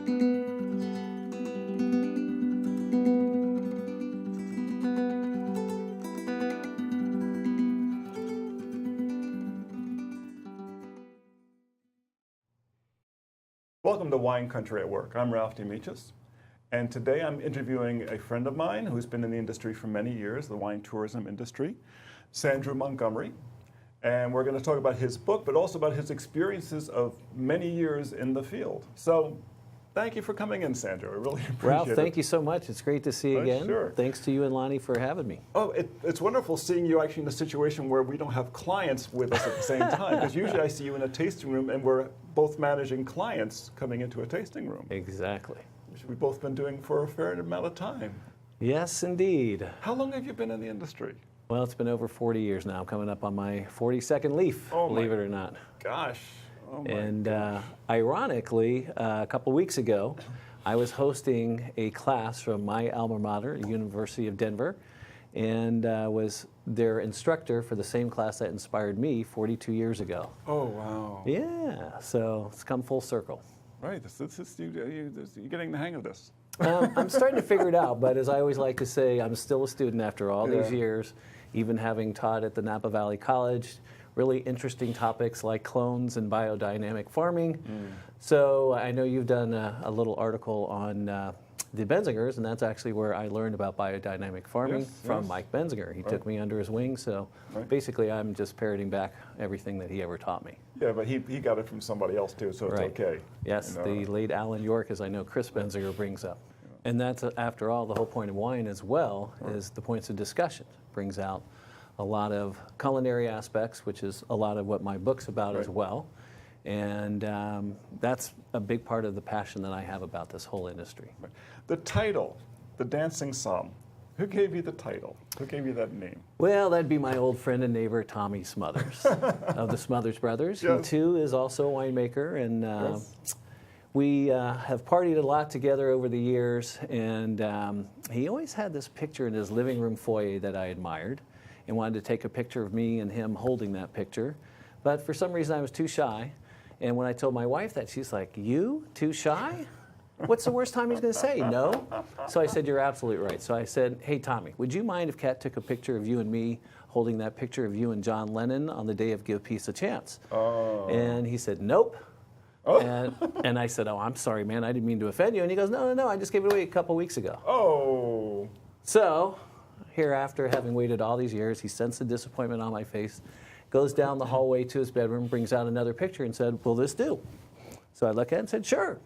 Welcome to Wine Country at Work. I'm Ralph De Amicis, and today I'm interviewing a friend of mine who's been in the industry for many years, the wine tourism industry, Sandrew Montgomery. And we're going to talk about his book, but also about his experiences of many years in the field. So thank you for coming in, Sandrew. I really appreciate it. Ralph, thank you so much. It's great to see you again. Sure. Thanks to you and Lonnie for having me. Oh, it's wonderful seeing you actually in a situation where we don't have clients with us at the same time, because usually I see you in a tasting room and we're both managing clients coming into a tasting room. Exactly. Which we've both been doing for a fair amount of time. Yes, indeed. How long have you been in the industry? Well, it's been over 40 years now. I'm coming up on my 42nd leaf, believe it or not. Gosh. Oh my and gosh. Ironically, a couple weeks ago, I was hosting a class from my alma mater, University of Denver, and was their instructor for the same class that inspired me 42 years ago. Oh, wow. Yeah, so it's come full circle. Right, you're getting the hang of this. I'm starting to figure it out, but as I always like to say, I'm still a student after all these years, even having taught at the Napa Valley College, really interesting topics like clones and biodynamic farming. So I know you've done a little article on the Benzingers, and that's actually where I learned about biodynamic farming from Mike Benzinger. He took me under his wing, so basically I'm just parroting back everything that he ever taught me. Yeah, but he got it from somebody else too, so it's okay. Yes, you know, the late Alan York, as I know Chris Benzinger brings up. And that's, after all, the whole point of wine as well, is the points of discussion. Brings out a lot of culinary aspects, which is a lot of what my book's about as well. And that's a big part of the passion that I have about this whole industry. The title, The Dancing Somm, who gave you the title? Who gave you that name? Well, that'd be my old friend and neighbor, Tommy Smothers, of the Smothers Brothers. He, too, is also a winemaker. And we have partied a lot together over the years. And he always had this picture in his living room foyer that I admired and wanted to take a picture of me and him holding that picture. But for some reason, I was too shy. And when I told my wife that, she's like, "You, too shy? What's the worst time he's going to say? No?" So I said, "You're absolutely right." So I said, "Hey, Tommy, would you mind if Kat took a picture of you and me holding that picture of you and John Lennon on the day of Give Peace a Chance?" And he said, "Nope." And I said, "Oh, I'm sorry, man. I didn't mean to offend you." And he goes, "No, no, no. I just gave it away a couple weeks ago." Oh. So hereafter, having waited all these years, he sensed the disappointment on my face, goes down the hallway to his bedroom, brings out another picture and said, "Will this do?" So I looked at it and said, "Sure."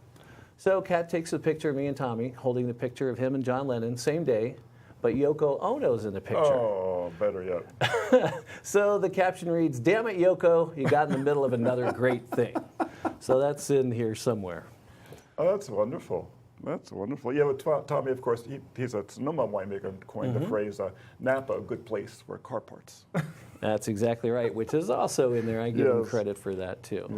So Kat takes a picture of me and Tommy holding the picture of him and John Lennon, same day, but Yoko Ono's in the picture. Oh, better yet. So the caption reads, "Damn it, Yoko, you got in the middle of another great thing." So that's in here somewhere. Oh, that's wonderful. That's wonderful. Yeah, but Tommy, of course, he's a Sonoma winemaker, coined the phrase, Napa, a good place for car parts. That's exactly right, which is also in there. I give him credit for that, too.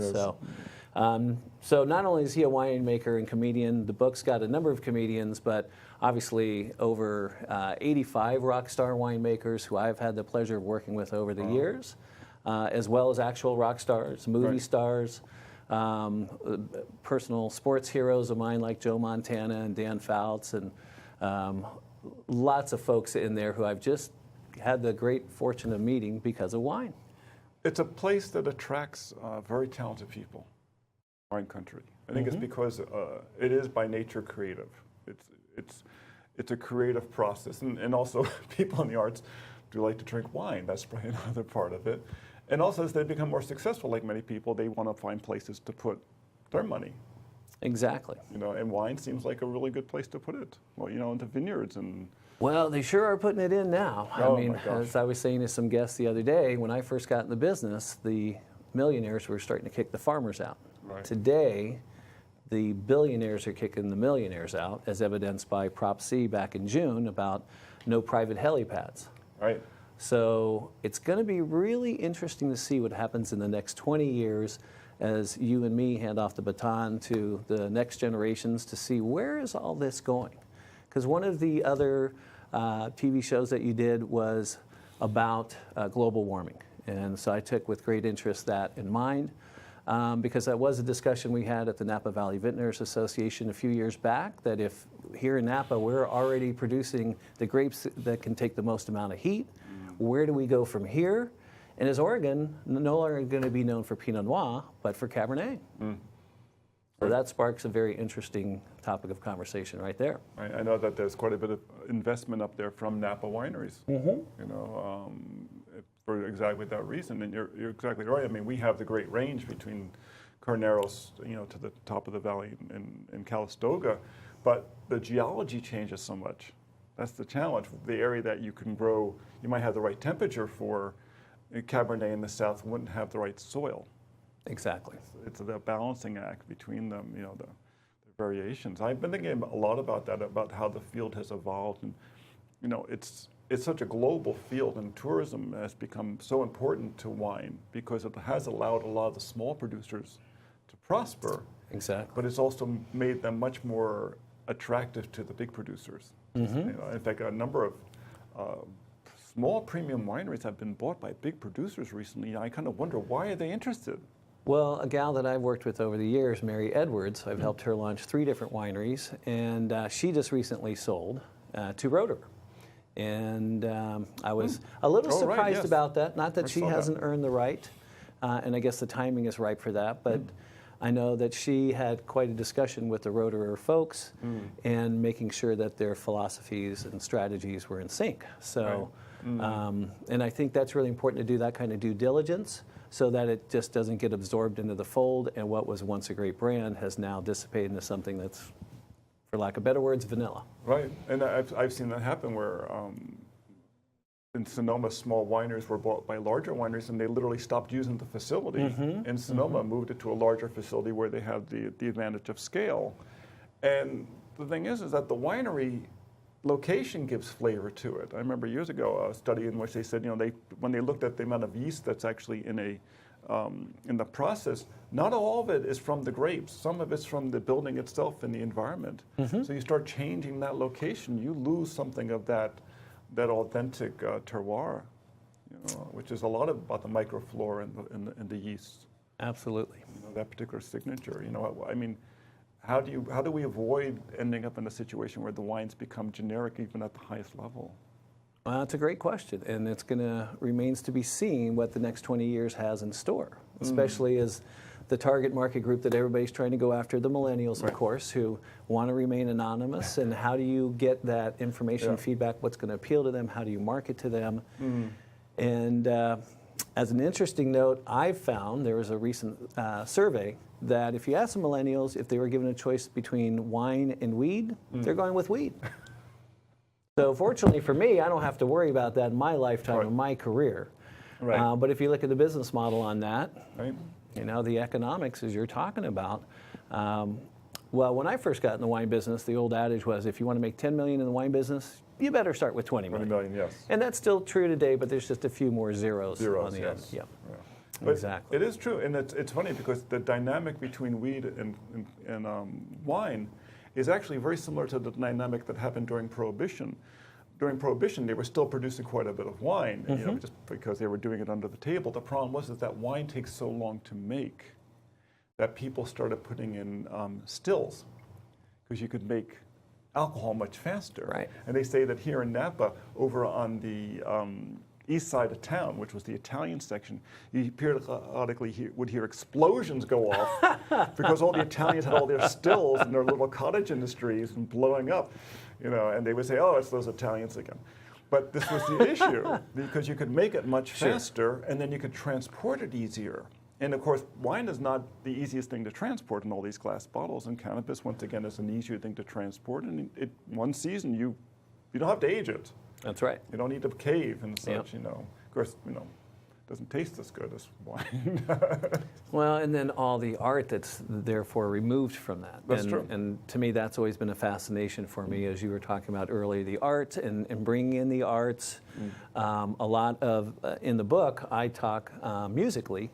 So not only is he a winemaker and comedian, the book's got a number of comedians, but obviously over 85 rock star winemakers who I've had the pleasure of working with over the years, as well as actual rock stars, movie stars, personal sports heroes of mine like Joe Montana and Dan Phelps, and lots of folks in there who I've just had the great fortune of meeting because of wine. It's a place that attracts very talented people, wine country. I think it's because it is by nature creative. It's a creative process, and also people in the arts do like to drink wine. That's probably another part of it. And also, as they become more successful, like many people, they want to find places to put their money. Exactly. You know, and wine seems like a really good place to put it. Well, you know, into vineyards and. Well, they sure are putting it in now. Oh, I mean, as I was saying to some guests the other day, when I first got in the business, the millionaires were starting to kick the farmers out. Right. Today, the billionaires are kicking the millionaires out, as evidenced by Prop C back in June about no private helipads. Right. So it's going to be really interesting to see what happens in the next 20 years as you and me hand off the baton to the next generations to see where is all this going. Because one of the other TV shows that you did was about global warming. And so I took with great interest that in mind. because that was a discussion we had at the Napa Valley Vintners Association a few years back, that if here in Napa we're already producing the grapes that can take the most amount of heat, where do we go from here? And is Oregon no longer going to be known for Pinot Noir, but for Cabernet? So that sparks a very interesting topic of conversation right there. I know that there's quite a bit of investment up there from Napa wineries, you know, for exactly that reason. And you're exactly right. I mean, we have the great range between Carneros, you know, to the top of the valley in Calistoga, but the geology changes so much. That's the challenge. The area that you can grow, you might have the right temperature for. Cabernet in the south wouldn't have the right soil. Exactly. It's the balancing act between them, you know, the variations. I've been thinking a lot about that, about how the field has evolved, and you know, it's such a global field, and tourism has become so important to wine because it has allowed a lot of the small producers to prosper. Exactly. But it's also made them much more attractive to the big producers. You know, in fact, a number of small premium wineries have been bought by big producers recently, and I kind of wonder, why are they interested? Well, a gal that I've worked with over the years, Mary Edwards, I've helped her launch 3 different wineries, and she just recently sold to Roeder. And I was a little surprised about that. Not that she hasn't earned the right, and I guess the timing is ripe for that, but I know that she had quite a discussion with the Roederer folks and making sure that their philosophies and strategies were in sync. So, and I think that's really important to do that kind of due diligence so that it just doesn't get absorbed into the fold, and what was once a great brand has now dissipated into something that's, for lack of better words, vanilla. Right, and I've seen that happen where in Sonoma, small wineries were bought by larger wineries, and they literally stopped using the facility. And Sonoma moved it to a larger facility where they have the advantage of scale. And the thing is that the winery location gives flavor to it. I remember years ago a study in which they said, you know, when they looked at the amount of yeast that's actually in the process, not all of it is from the grapes. Some of it's from the building itself and the environment. So you start changing that location, you lose something of that authentic terroir, you know, which is a lot about the microflora and the yeast. Absolutely. You know, that particular signature. You know, I mean, how do we avoid ending up in a situation where the wines become generic even at the highest level? Well, that's a great question, and it's remains to be seen what the next 20 years has in store, especially as the target market group that everybody's trying to go after, the millennials, of course, who want to remain anonymous, and how do you get that information feedback, what's going to appeal to them, how do you market to them? And as an interesting note, I've found, there was a recent survey, that if you ask the millennials if they were given a choice between wine and weed, they're going with weed. So fortunately for me, I don't have to worry about that in my lifetime, in my career. But if you look at the business model on that, you know, the economics, as you're talking about, well, when I first got in the wine business, the old adage was, if you want to make $10 million in the wine business, you better start with 20 million. 20 million, yes. And that's still true today, but there's just a few more zeros on the end. But exactly. It is true, and it's funny because the dynamic between weed and wine is actually very similar to the dynamic that happened during Prohibition. During Prohibition, they were still producing quite a bit of wine, you know, just because they were doing it under the table. The problem was that wine takes so long to make that people started putting in stills, because you could make alcohol much faster. And they say that here in Napa, over on the east side of town, which was the Italian section, you periodically would hear explosions go off because all the Italians had all their stills and their little cottage industries and blowing up, you know, and they would say, oh, it's those Italians again. But this was the issue, because you could make it much faster and then you could transport it easier. And of course, wine is not the easiest thing to transport in all these glass bottles, and cannabis, once again, is an easier thing to transport. And one season, you don't have to age it. That's right. You don't need to cave and such, you know. Of course, you know, it doesn't taste as good as wine. Well, and then all the art that's therefore removed from that. That's true. And to me, that's always been a fascination for me, as you were talking about earlier, the art and bringing in the arts. A lot of, in the book, I talk musically,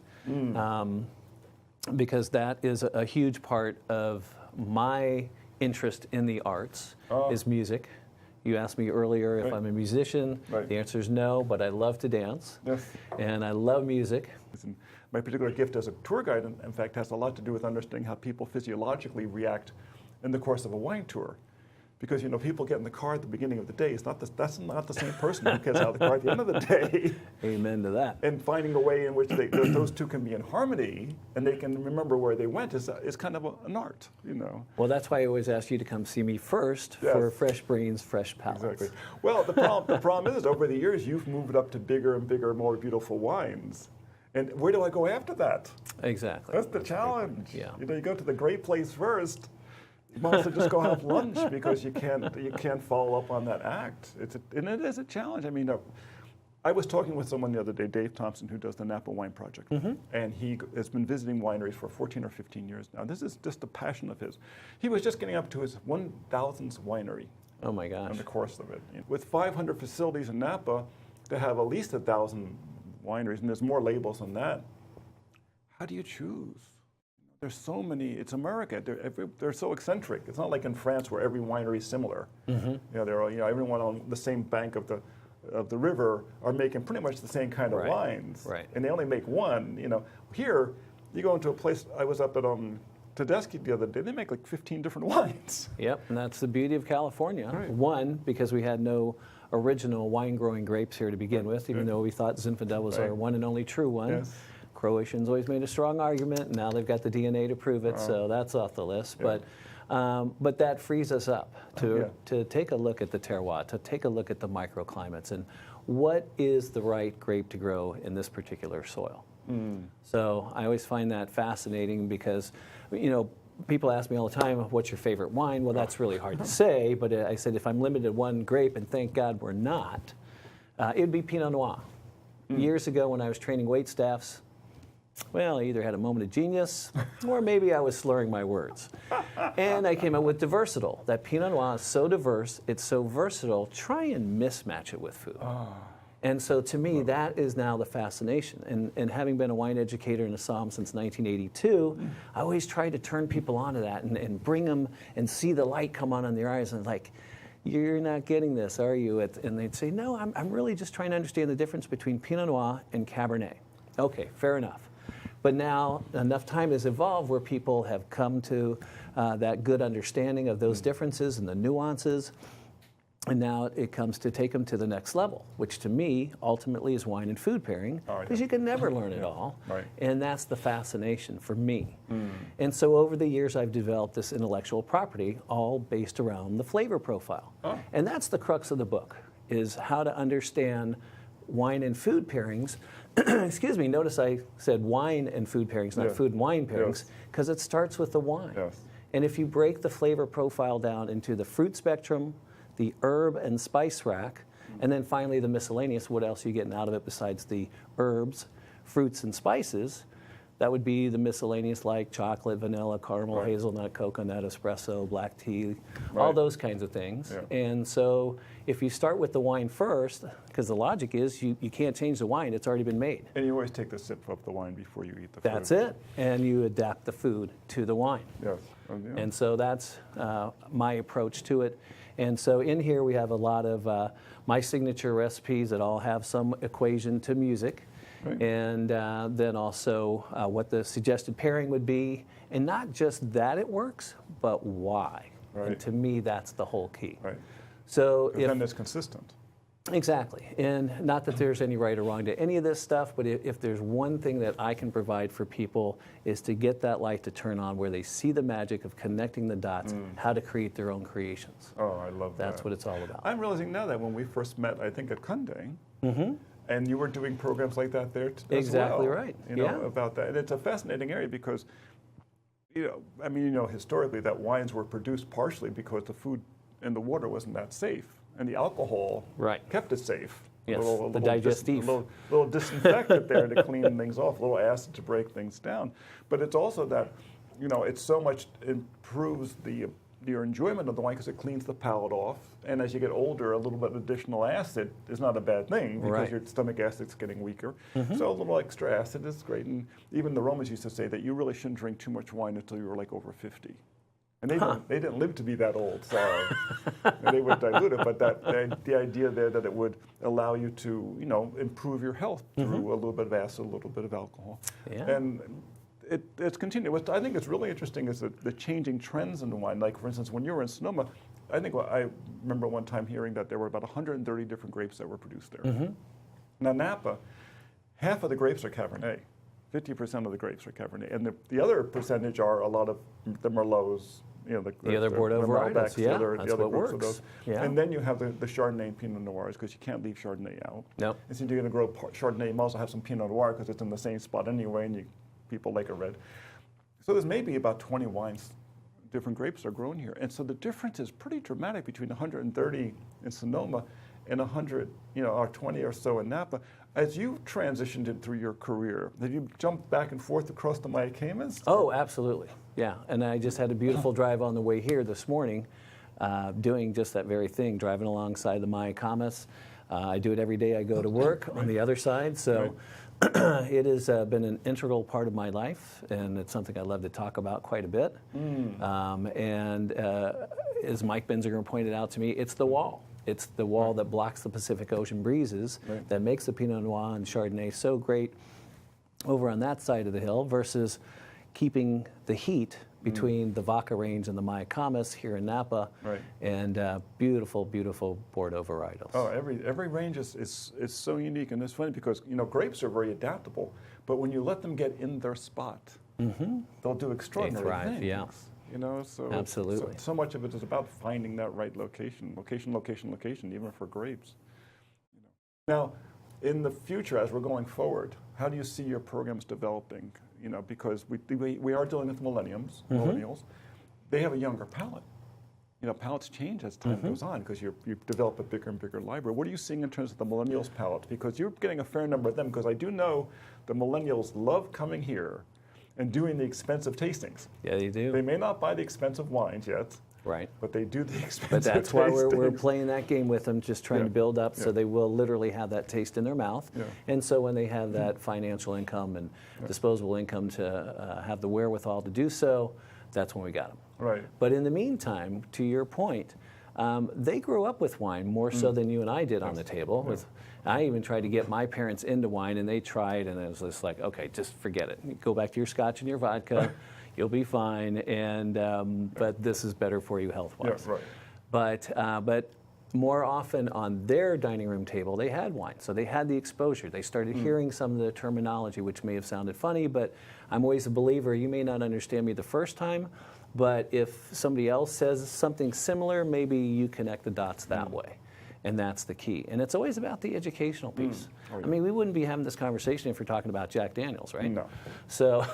because that is a huge part of my interest in the arts, is music. You asked me earlier if I'm a musician. Right. The answer is no, but I love to dance. Yes. And I love music. My particular gift as a tour guide, in fact, has a lot to do with understanding how people physiologically react in the course of a wine tour. Because, you know, people get in the car at the beginning of the day. That's not the same person who gets out of the car at the end of the day. Amen to that. And finding a way in which those two can be in harmony and they can remember where they went is kind of an art, you know. Well, that's why I always ask you to come see me first for fresh brains, fresh palates. Exactly. Well, the problem is over the years you've moved up to bigger and bigger, more beautiful wines. And where do I go after that? Exactly. That's the challenge. Yeah. You know, you go to the great place first. You might also just go have lunch because you can't follow up on that act. And it is a challenge. I mean, I was talking with someone the other day, Dave Thompson, who does the Napa Wine Project, and he has been visiting wineries for 14 or 15 years now. This is just a passion of his. He was just getting up to his 1,000th winery. Oh my gosh! In the course of it, with 500 facilities in Napa, to have at least 1,000 wineries, and there's more labels than that. How do you choose? There's so many. It's America. They're so eccentric. It's not like in France where every winery is similar. You know, they're all, everyone on the same bank of the river are making pretty much the same kind of wines. Right. And they only make one. You know, here you go into a place. I was up at Tedeschi the other day. They make like 15 different wines. Yep, and that's the beauty of California. Right. One, because we had no original wine-growing grapes here to begin with, even though we thought Zinfandel was our one and only true one. Yes. Croatians always made a strong argument, and now they've got the DNA to prove it, so that's off the list. Yeah. But that frees us up to take a look at the terroir, to take a look at the microclimates, and what is the right grape to grow in this particular soil. So I always find that fascinating because, you know, people ask me all the time, what's your favorite wine? Well, that's really hard to say, but I said if I'm limited to one grape, and thank God we're not, it'd be Pinot Noir. Years ago when I was training wait staffs, well, I either had a moment of genius or maybe I was slurring my words. And I came up with Diversital. That Pinot Noir is so diverse, it's so versatile, try and mismatch it with food. And so to me, that is now the fascination. And having been a wine educator in Assam since 1982, I always try to turn people onto that and bring them and see the light come on in their eyes and like, you're not getting this, are you? And they'd say, no, I'm really just trying to understand the difference between Pinot Noir and Cabernet. Okay, fair enough. But now enough time has evolved where people have come to that good understanding of those differences and the nuances. And now it comes to take them to the next level, which to me ultimately is wine and food pairing, because you can never learn it all. Right. And that's the fascination for me. And so over the years I've developed this intellectual property all based around the flavor profile. And that's the crux of the book, is how to understand wine and food pairings. Excuse me, notice I said wine and food pairings, not food and wine pairings, because it starts with the wine. And if you break the flavor profile down into the fruit spectrum, the herb and spice rack, and then finally the miscellaneous, what else are you getting out of it besides the herbs, fruits, and spices? That would be the miscellaneous like chocolate, vanilla, caramel, hazelnut, coconut, espresso, black tea, all those kinds of things. And so if you start with the wine first, because the logic is you can't change the wine, it's already been made. And you always take the sip of the wine before you eat the food. That's it. And you adapt the food to the wine. Yes. And so that's my approach to it. And so in here we have a lot of my signature recipes that all have some equation to music. And then also what the suggested pairing would be. And not just that it works, but why. And to me, that's the whole key. So if then it's consistent. Exactly. And not that there's any right or wrong to any of this stuff, but if there's one thing that I can provide for people is to get that light to turn on where they see the magic of connecting the dots, how to create their own creations. Oh, I love that. That's what it's all about. I'm realizing now that when we first met, I think at Kunde, and you were doing programs like that there Exactly as well, right. You know, about that. And it's a fascinating area because, historically that wines were produced partially because the food and the water wasn't that safe. And the alcohol kept it safe. Yes, the A digestive. little disinfectant there to clean things off, a little acid to break things down. But it's also that, it's so much improves your enjoyment of the wine because it cleans the palate off. And as you get older, a little bit of additional acid is not a bad thing because your stomach acid's getting weaker. So a little extra acid is great. And even the Romans used to say that you really shouldn't drink too much wine until you were like over 50. And they didn't live to be that old, so they would dilute it. But the idea there that it would allow you to, improve your health through a little bit of acid, a little bit of alcohol. Yeah. And it's continued. What I think is really interesting is the changing trends in the wine. Like, for instance, when you were in Sonoma, I remember one time hearing that there were about 130 different grapes that were produced there. Now, Napa, half of the grapes are Cabernet. 50% of the grapes are Cabernet. And the other percentage are a lot of the Merlots, the other Bordeaux varietals, that's what works. Yeah. And then you have the Chardonnay and Pinot Noirs, because you can't leave Chardonnay out. No. And since you're going to grow Chardonnay, you also have some Pinot Noir, because it's in the same spot anyway, and people like a red. So there's maybe about 20 wines, different grapes are grown here. And so the difference is pretty dramatic between 130 in Sonoma and 100, or 20 or so in Napa. As you transitioned it through your career, have you jumped back and forth across the Mayacamas? Oh, absolutely. Yeah. And I just had a beautiful drive on the way here this morning, doing just that very thing, driving alongside the Mayacamas. I do it every day I go to work on the other side. So it has been an integral part of my life, and it's something I love to talk about quite a bit. And as Mike Benziger pointed out to me, it's the wall. It's the wall that blocks the Pacific Ocean breezes that makes the Pinot Noir and Chardonnay so great over on that side of the hill versus keeping the heat between the Vaca range and the Mayacamas here in Napa, and beautiful, beautiful Bordeaux varietals. Oh, every range is so unique, and it's funny because grapes are very adaptable, but when you let them get in their spot, they'll do extraordinary things. Yeah. So absolutely. So much of it is about finding that right location, even for grapes. Now, in the future, as we're going forward, how do you see your programs developing? Because we are dealing with millennials. They have a younger palate. Palates change as time goes on because you develop a bigger and bigger library. What are you seeing in terms of the millennials palate? Because you're getting a fair number of them, because I do know the millennials love coming here and doing the expensive tastings. Yeah, they do. They may not buy the expensive wines yet. Right. But they do the expensive But that's tastings. why we're playing that game with them, just trying to build up so they will literally have that taste in their mouth. And so when they have that financial income and disposable income to have the wherewithal to do so, that's when we got them. Right. But in the meantime, to your point, they grew up with wine more so than you and I did on the table. I even tried to get my parents into wine, and they tried, and it was just like, okay, just forget it. Go back to your scotch and your vodka. You'll be fine, and but this is better for you health-wise. Yeah, right. But more often on their dining room table, they had wine, so they had the exposure. They started hearing some of the terminology, which may have sounded funny, but I'm always a believer. You may not understand me the first time, but if somebody else says something similar, maybe you connect the dots that way. And that's the key. And it's always about the educational piece. I mean, we wouldn't be having this conversation if we're talking about Jack Daniels, right? No. So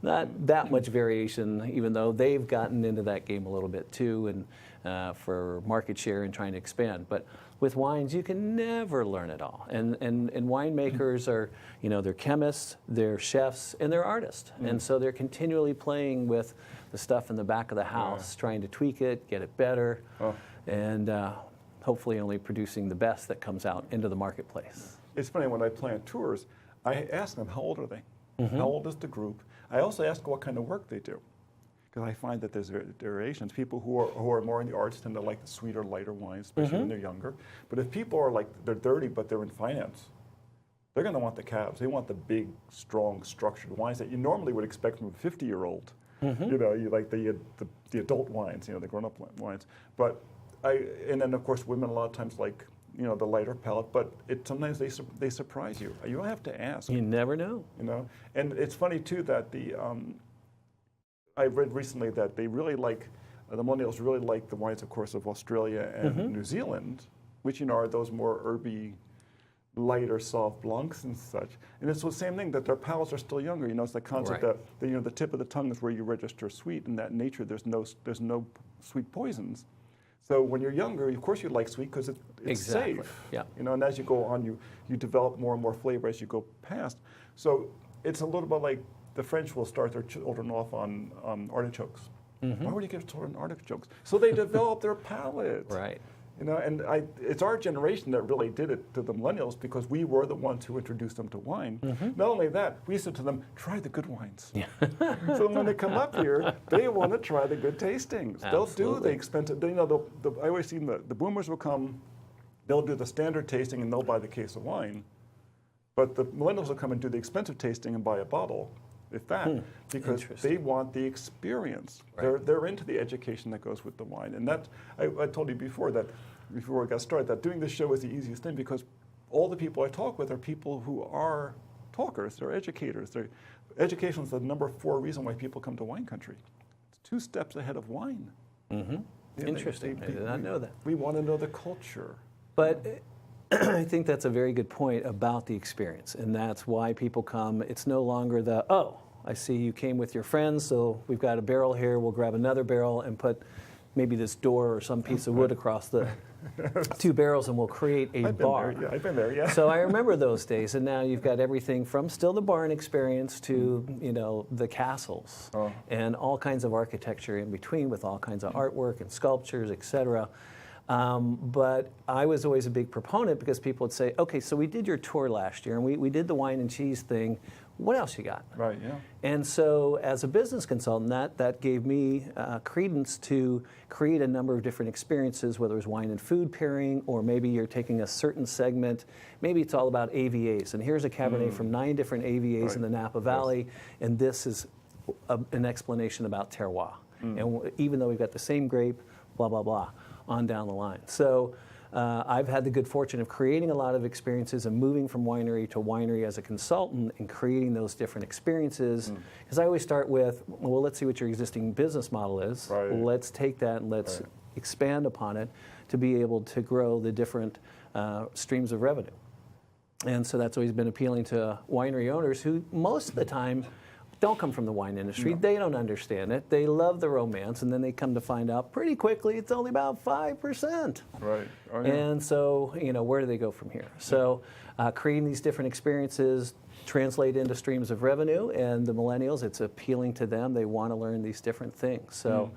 not that much variation, even though they've gotten into that game a little bit too, and for market share and trying to expand. But with wines, you can never learn it all. And winemakers are, they're chemists, they're chefs, and they're artists. And so they're continually playing with the stuff in the back of the house, trying to tweak it, get it better, and hopefully only producing the best that comes out into the marketplace. It's funny, when I plan tours, I ask them, how old are they? How old is the group? I also ask what kind of work they do, because I find that there's variations. People who are more in the arts tend to like the sweeter, lighter wines, especially when they're younger. But if people are like, they're 30, but they're in finance, they're going to want the cabs. They want the big, strong, structured wines that you normally would expect from a 50-year-old. You like the adult wines, the grown-up wines. But and then of course women a lot of times like the lighter palate, but sometimes they surprise you. You don't have to ask. You never know. And it's funny too that I read recently that they really like the millennials really like the wines, of course, of Australia and New Zealand, which are those more herby, lighter, soft blancs and such. And it's the same thing, that their palates are still younger. It's the concept that the tip of the tongue is where you register sweet, and that in nature there's no sweet poisons. So when you're younger, of course you like sweet because it's safe. Yeah. And as you go on, you develop more and more flavor as you go past. So it's a little bit like the French will start their children off on artichokes. Why would you give children artichokes? So they develop their palate. Right. You know, and it's our generation that really did it to the millennials because we were the ones who introduced them to wine. Not only that, we said to them, try the good wines. So when they come up here, they want to try the good tastings. They'll do the expensive, you know, I always see the boomers will come, they'll do the standard tasting and they'll buy the case of wine. But the millennials will come and do the expensive tasting and buy a bottle, if that, because they want the experience. Right. They're into the education that goes with the wine. And that, I told you before we got started, that doing this show is the easiest thing because all the people I talk with are people who are talkers, they're educators. Education is the number 4 reason why people come to wine country. It's 2 steps ahead of wine. Interesting, I did not know that. We want to know the culture. But I think that's a very good point about the experience, and that's why people come. It's no longer the, oh, I see you came with your friends, so we've got a barrel here, we'll grab another barrel and put maybe this door or some piece of wood across the 2 barrels and we'll create a bar. I've been there, yeah. So I remember those days, and now you've got everything from still the barn experience to, you know, the castles and all kinds of architecture in between with all kinds of artwork and sculptures, etc. But I was always a big proponent because people would say, okay, so we did your tour last year and we did the wine and cheese thing. What else you got? Right, yeah. And so as a business consultant, that gave me credence to create a number of different experiences, whether it was wine and food pairing, or maybe you're taking a certain segment. Maybe it's all about AVAs. And here's a Cabernet from 9 different AVAs in the Napa Valley. And this is an explanation about terroir. And even though we've got the same grape, blah, blah, blah, on down the line. So I've had the good fortune of creating a lot of experiences and moving from winery to winery as a consultant and creating those different experiences. Because I always start with, well, let's see what your existing business model is. Right. Let's take that and let's expand upon it to be able to grow the different streams of revenue. And so that's always been appealing to winery owners who most of the time don't come from the wine industry. No. They don't understand it. They love the romance, and then they come to find out pretty quickly it's only about 5%. Right. Oh, yeah. And so, you know, where do they go from here? So creating these different experiences translate into streams of revenue, and the millennials, it's appealing to them. They want to learn these different things. So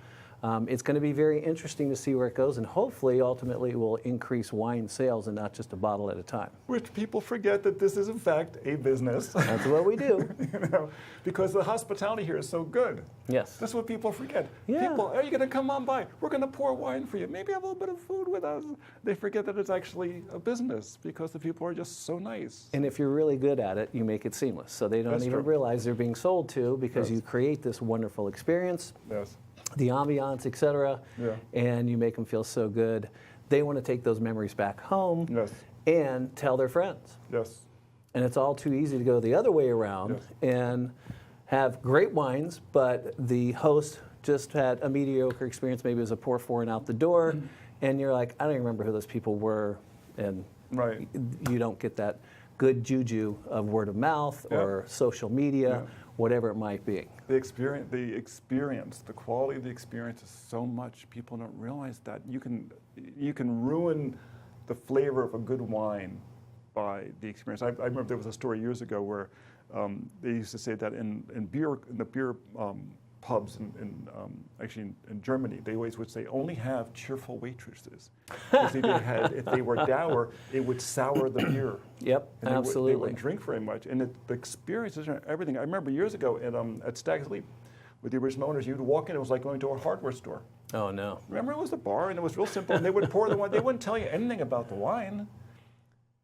it's going to be very interesting to see where it goes, and hopefully, ultimately, it will increase wine sales and not just a bottle at a time. Which people forget that this is, in fact, a business. That's what we do. You know, because the hospitality here is so good. Yes. That's what people forget. Yeah. People, are you going to come on by? We're going to pour wine for you. Maybe have a little bit of food with us. They forget that it's actually a business because the people are just so nice. And if you're really good at it, you make it seamless. So they don't even realize they're being sold to because you create this wonderful experience. Yes. The ambiance, etc., and you make them feel so good. They want to take those memories back home and tell their friends. Yes. And it's all too easy to go the other way around and have great wines, but the host just had a mediocre experience. Maybe it was a pour, four, and out the door, and you're like, I don't even remember who those people were, and you don't get that good juju of word of mouth or social media, whatever it might be. The experience, the quality of the experience is so much. People don't realize that you can ruin the flavor of a good wine by the experience. I remember there was a story years ago where they used to say that in the beer pubs actually in Germany, they always would say only have cheerful waitresses. Because if they were dour, it would sour the beer. Yep, and absolutely. They wouldn't drink very much. And the experiences and everything. I remember years ago at Stag's Leap with the original owners, you'd walk in, it was like going to a hardware store. Oh, no. Remember, it was a bar, and it was real simple, and they would pour the wine. They wouldn't tell you anything about the wine,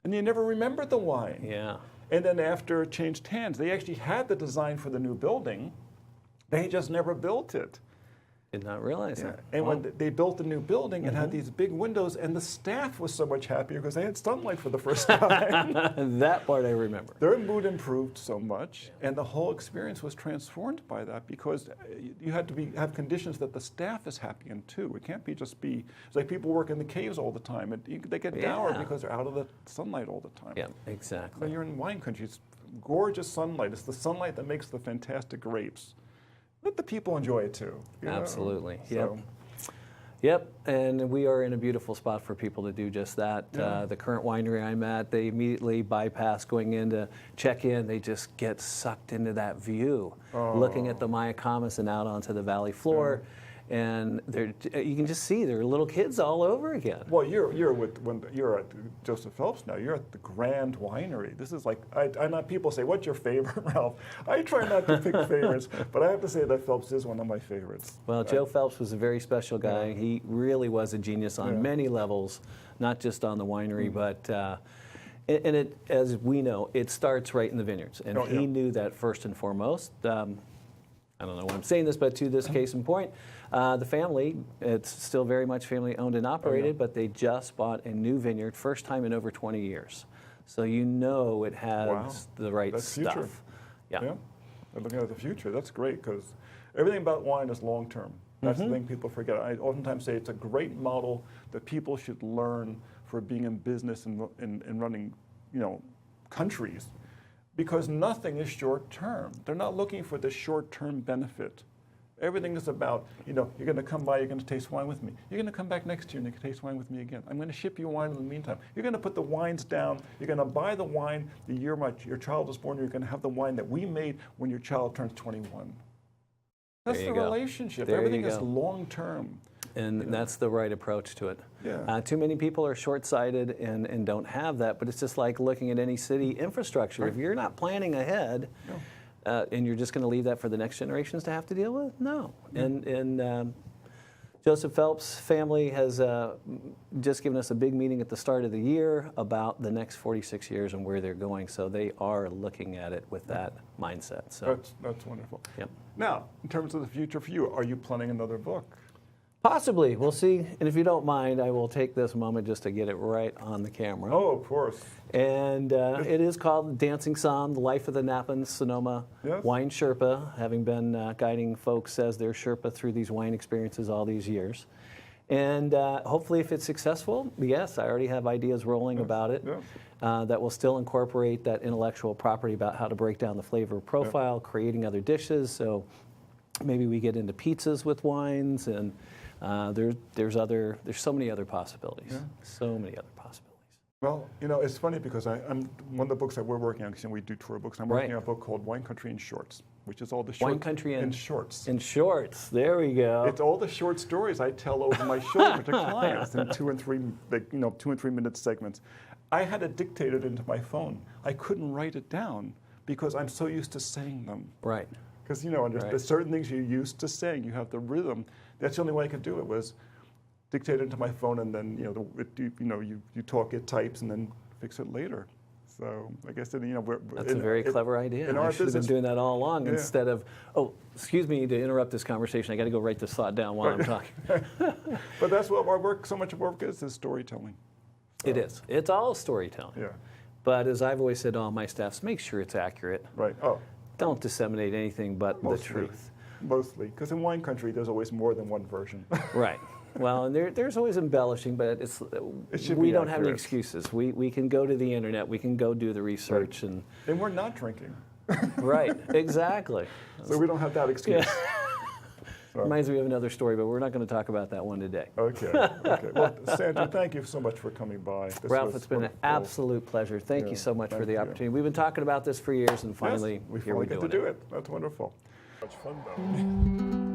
and you never remembered the wine. Yeah. And then after it changed hands, they actually had the design for the new building. They just never built it. Did not realize that. And when they built the new building, it had these big windows, and the staff was so much happier because they had sunlight for the first time. That part I remember. Their mood improved so much, and the whole experience was transformed by that because you had to have conditions that the staff is happy in too. It can't it's like people work in the caves all the time, and they get dour because they're out of the sunlight all the time. Yeah, exactly. When you're in wine country, it's gorgeous sunlight. It's the sunlight that makes the fantastic grapes. Let the people enjoy it too. Absolutely. So. Yep, and we are in a beautiful spot for people to do just that. The current winery I'm at, they immediately bypass going in to check in. They just get sucked into that view, looking at the Mayacamas and out onto the valley floor. and you can just see they're little kids all over again. Well, you're at Joseph Phelps now. You're at the Grand Winery. This is like I know people say, "What's your favorite, Ralph?" I try not to pick favorites, but I have to say that Phelps is one of my favorites. Well, Joe Phelps was a very special guy. He really was a genius on many levels, not just on the winery, but. And it, as we know, it starts right in the vineyards, and he knew that first and foremost. I don't know why I'm saying this, but to this case in point, the family, it's still very much family owned and operated, but they just bought a new vineyard, first time in over 20 years. So you know it has the right stuff. Future. Yeah. They're looking at the future. That's great, because everything about wine is long term. That's the thing people forget. I oftentimes say it's a great model that people should learn for being in business and running, countries. Because nothing is short term. They're not looking for the short term benefit. Everything is about, you're going to come by, you're going to taste wine with me. You're going to come back next year and you can taste wine with me again. I'm going to ship you wine in the meantime. You're going to put the wines down. You're going to buy the wine the year your child was born. You're going to have the wine that we made when your child turns 21. That's the relationship. Everything is long term. And that's the right approach to it. Yeah. Too many people are short-sighted and don't have that, but it's just like looking at any city infrastructure. Right. If you're not planning ahead, and you're just going to leave that for the next generations to have to deal with, no. And Joseph Phelps' family has just given us a big meeting at the start of the year about the next 46 years and where they're going. So they are looking at it with that mindset. So that's wonderful. Yep. Now, in terms of the future for you, are you planning another book? Possibly. We'll see. And if you don't mind, I will take this moment just to get it right on the camera. Oh, of course. And it is called Dancing Som, The Life of the Napa and Sonoma Wine Sherpa, having been guiding folks as their Sherpa through these wine experiences all these years. And hopefully if it's successful, yes, I already have ideas rolling about it that will still incorporate that intellectual property about how to break down the flavor profile, creating other dishes. So maybe we get into pizzas with wines, and there's so many other possibilities. So many other possibilities. Well, it's funny because I'm one of the books that we're working on, because we do tour books. I'm working on a book called Wine Country in Shorts, which is all the short Wine Country in Shorts. In shorts. There we go. It's all the short stories I tell over my shoulder to clients in 2 and 3, 2 and 3 minute segments. I had it dictated into my phone. I couldn't write it down because I'm so used to saying them. Right. Because there's certain things you're used to saying. You have the rhythm. That's the only way I could do it, was dictate it into my phone, and then you talk, it types, and then fix it later. So I guess that's a very clever idea. I should have been doing that all along instead of, excuse me to interrupt this conversation. I got to go write this thought down while I'm talking. But that's what our work. So much of our work is storytelling. So. It is. It's all storytelling. Yeah. But as I've always said to all my staffs, make sure it's accurate. Right. Don't disseminate anything but the truth. Mostly, because in wine country, there's always more than one version. Right. Well, and there's always embellishing, but we don't have any excuses. We can go to the internet. We can go do the research. Right. And we're not drinking. Right. Exactly. So we don't have that excuse. So. Reminds me of another story, but we're not going to talk about that one today. Okay. Well, Sandrew, thank you so much for coming by. Ralph, it's been an absolute pleasure. Thank you so much for the opportunity. We've been talking about this for years, and finally, we here we get to do it. That's wonderful. Much fun, though.